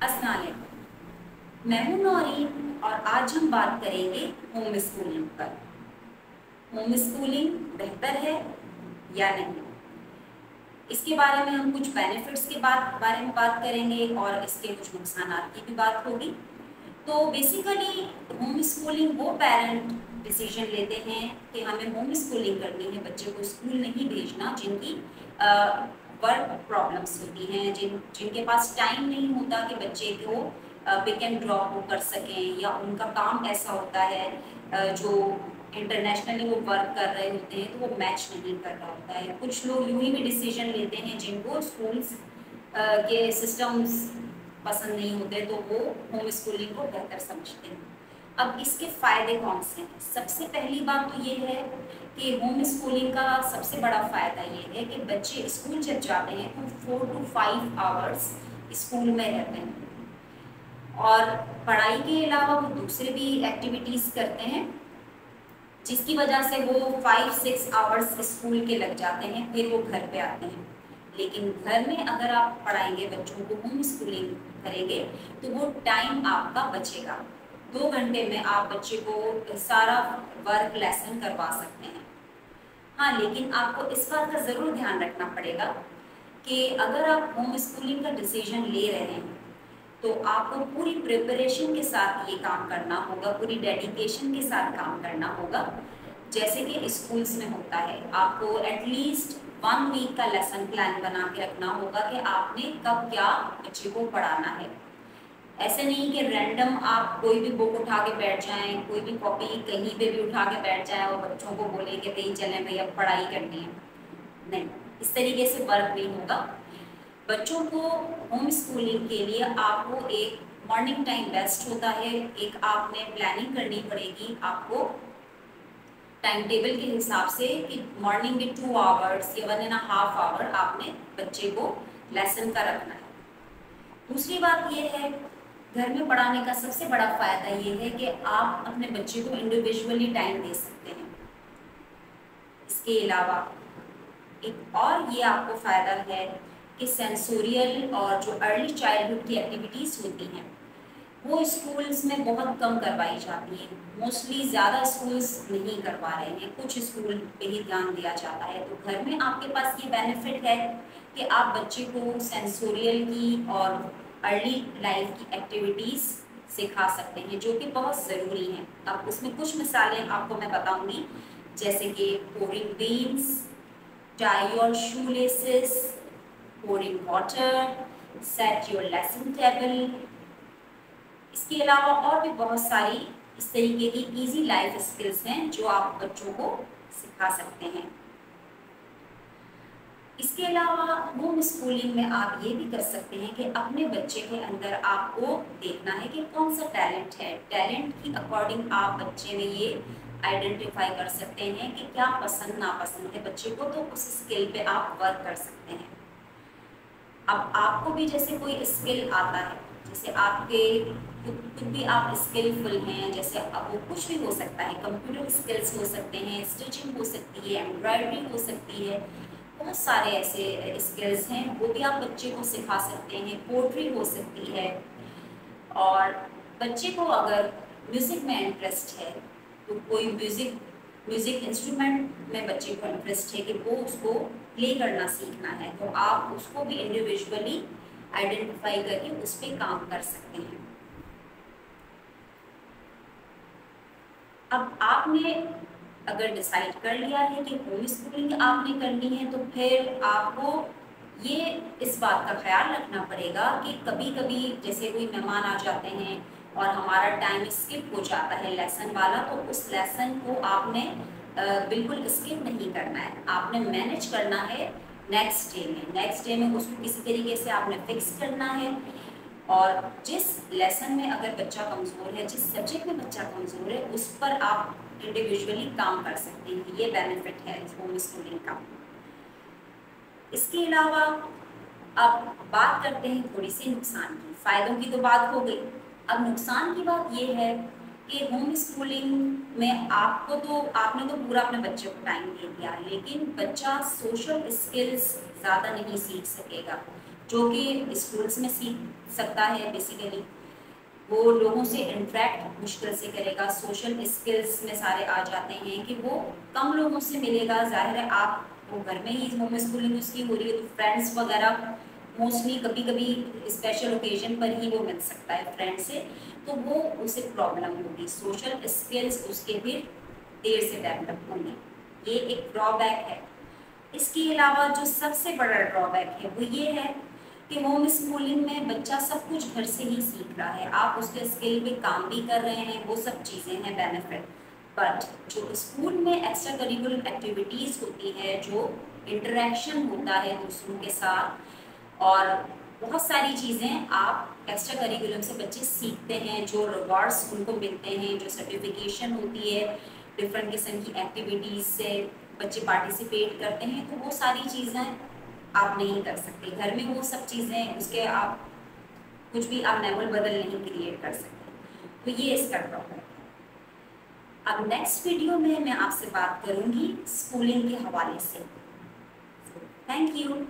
अस्सलाम वालेकुम। मैं हूं नौरीन और आज हम बात करेंगे होम स्कूलिंग पर। होम स्कूलिंग बेहतर है या नहीं, इसके बारे में हम कुछ बेनिफिट्स के बारे में बात करेंगे और इसके कुछ नुकसान की भी बात होगी। तो बेसिकली होम स्कूलिंग वो पेरेंट डिसीजन लेते हैं कि हमें होम स्कूलिंग करनी है, बच्चे को स्कूल नहीं भेजना, जिनकी वर्क प्रॉब्लम्स होती हैं, जिनके पास टाइम नहीं होता कि बच्चे को पिक एंड ड्रॉप वो कर सकें, या उनका काम ऐसा होता है जो इंटरनेशनली वो वर्क कर रहे होते हैं तो वो मैच नहीं कर रहा होता है। कुछ लोग यूं ही भी डिसीजन लेते हैं जिनको स्कूल्स के सिस्टम्स पसंद नहीं होते तो वो होम स्कूलिंग को बेहतर समझते हैं। अब इसके फायदे कौन से हैं? सबसे पहली बात तो ये है कि होम स्कूलिंग का सबसे बड़ा फायदा ये है कि बच्चे स्कूल जब जाते हैं तो 4 to 5 आवर्स स्कूल में रहते हैं और पढ़ाई के अलावा वो दूसरे भी एक्टिविटीज़ करते हैं, जिसकी वजह से वो 5-6 आवर्स स्कूल के लग जाते हैं, फिर वो घर पे आते हैं। लेकिन घर में अगर आप पढ़ाएंगे, बच्चों को होम स्कूलिंग करेंगे, तो वो टाइम आपका बचेगा। 2 घंटे में आप बच्चे को सारा वर्क लेसन करवा सकते हैं। हाँ, लेकिन आपको इस बात का ज़रूर ध्यान रखना पड़ेगा कि अगर आप होम स्कूलिंग का डिसीजन ले रहे हैं तो आपको पूरी प्रिपरेशन के साथ ये काम करना होगा, पूरी डेडिकेशन के साथ काम करना होगा। जैसे कि स्कूल्स में होता है, आपको एटलीस्ट 1 वीक का लेसन प्लान बना के रखना होगा कि आपने कब क्या बच्चे को पढ़ाना है। ऐसे नहीं कि रैंडम आप कोई भी बुक उठा के बैठ जाएं, कोई भी कॉपी कहीं पे भी उठा के बैठ जाएं और बच्चों को बोले कि भाई चलें भाई अब पढ़ाई करनी है। नहीं, इस तरीके से वर्क नहीं होगा। बच्चों को होम स्कूलिंग के लिए आपको एक मॉर्निंग टाइम बेस्ट होता है, एक आपने प्लानिंग करनी पड़ेगी आपको टाइम टेबल के हिसाब से कि मॉर्निंग में 2 आवर्स या 1.5 आवर आपने बच्चे को लेसन का रखना है। दूसरी बात ये है, घर में पढ़ाने का सबसे बड़ा फ़ायदा ये है कि आप अपने बच्चे को इंडिविजुअली टाइम दे सकते हैं। इसके अलावा एक और ये आपको फ़ायदा है कि सेंसोरियल और जो अर्ली चाइल्डहुड की एक्टिविटीज़ होती हैं वो स्कूल्स में बहुत कम करवाई जाती हैं। मोस्टली ज़्यादा स्कूल्स नहीं करवा रहे हैं, कुछ स्कूल पे ही ध्यान दिया जाता है। तो घर में आपके पास ये बेनिफिट है कि आप बच्चे को सेंसोरियल की और अर्ली लाइफ की एक्टिविटीज़ सिखा सकते हैं, जो कि बहुत ज़रूरी हैं। अब उसमें कुछ मिसालें आपको मैं बताऊंगी, जैसे कि pouring beans, tie your shoelaces, pouring water, set your lesson table। इसके अलावा और भी बहुत सारी इस तरीके की इजी लाइफ स्किल्स हैं जो आप बच्चों को सिखा सकते हैं। इसके अलावा होम स्कूलिंग में आप ये भी कर सकते हैं कि अपने बच्चे के अंदर आपको देखना है कि कौन सा टैलेंट है। टैलेंट की अकॉर्डिंग आप बच्चे में ये आइडेंटिफाई कर सकते हैं कि क्या पसंद नापसंद है बच्चे को, तो उस स्किल पे आप वर्क कर सकते हैं। अब आपको भी जैसे कोई स्किल आता है, जैसे आपके खुद भी आप स्किलफुल हैं, जैसे अब वो कुछ भी हो सकता है, कंप्यूटर स्किल्स हो सकते हैं, स्टिचिंग हो सकती है, एम्ब्रॉयडरी हो सकती है, बहुत सारे ऐसे स्किल्स हैं, वो भी आप बच्चे को सिखा सकते हैं। पोट्री हो सकती है। और बच्चे को अगर म्यूज़िक में इंटरेस्ट है तो कोई म्यूज़िक इंस्ट्रूमेंट में बच्चे को इंटरेस्ट है कि वो उसको प्ले करना सीखना है, तो आप उसको भी इंडिविजुअली आइडेंटिफाई करके उस पर काम कर सकते हैं। अब आपने अगर डिसाइड कर लिया है कि होम स्कूलिंग आपने करनी है, तो फिर आपको ये इस बात का ख्याल रखना पड़ेगा कि कभी कभी जैसे कोई मेहमान आ जाते हैं और हमारा टाइम स्किप हो जाता है लेसन वाला, तो उस लेसन को आपने बिल्कुल स्किप नहीं करना है, आपने मैनेज करना है नेक्स्ट डे में उसको किसी तरीके से आपने फिक्स करना है। और जिस लेसन में अगर बच्चा कमज़ोर है, जिस सब्जेक्ट में बच्चा कमज़ोर है, उस पर आप इंडिविजुअली काम कर सकते हैं। ये बेनिफिट है होम स्कूलिंग का। इसके अलावा अब बात करते हैं थोड़ी सी नुकसान की। फ़ायदों की तो बात हो गई, अब नुकसान की बात ये है कि होम स्कूलिंग में आपने तो पूरा अपने बच्चे को टाइम दे दिया, लेकिन बच्चा सोशल स्किल्स ज़्यादा नहीं सीख सकेगा। जो कि स्कूल्स में सीख सकता है। बेसिकली वो लोगों से इंटरेक्ट मुश्किल से करेगा, सोशल स्किल्स में सारे आ जाते हैं कि वो कम लोगों से मिलेगा। जाहिर है आप वो घर में ही होम स्कूलिंग उसकी हो रही है तो फ्रेंड्स वगैरह मोस्टली कभी कभी स्पेशल ओकेजन पर ही वो मिल सकता है फ्रेंड से, तो वो उसे प्रॉब्लम होगी। सोशल स्किल्स उसके फिर देर से डेवलप होंगे, ये एक ड्रॉबैक है। इसके अलावा जो सबसे बड़ा ड्रॉबैक है वो ये है कि होम स्कूलिंग में बच्चा सब कुछ घर से ही सीख रहा है, आप उसके स्किल पे काम भी कर रहे हैं, वो सब चीज़ें हैं बेनिफिट। बट जो स्कूल में एक्स्ट्रा करिकुलर एक्टिविटीज़ होती है, जो इंटरेक्शन होता है दूसरों के साथ, और बहुत सारी चीज़ें आप एक्स्ट्रा करिकुलम से बच्चे सीखते हैं, जो रिवॉर्ड्स उनको मिलते हैं, जो सर्टिफिकेशन होती है डिफरेंट किस्म की एक्टिविटीज़ से बच्चे पार्टिसिपेट करते हैं, तो वो सारी चीज़ें आप नहीं कर सकते घर में। वो सब चीज़ें उसके आप कुछ भी आप नेबल बदल नहीं क्रिएट कर सकते, तो ये इसका ड्रॉबैक है। अब नेक्स्ट वीडियो में मैं आपसे बात करूंगी स्कूलिंग के हवाले से। Thank you.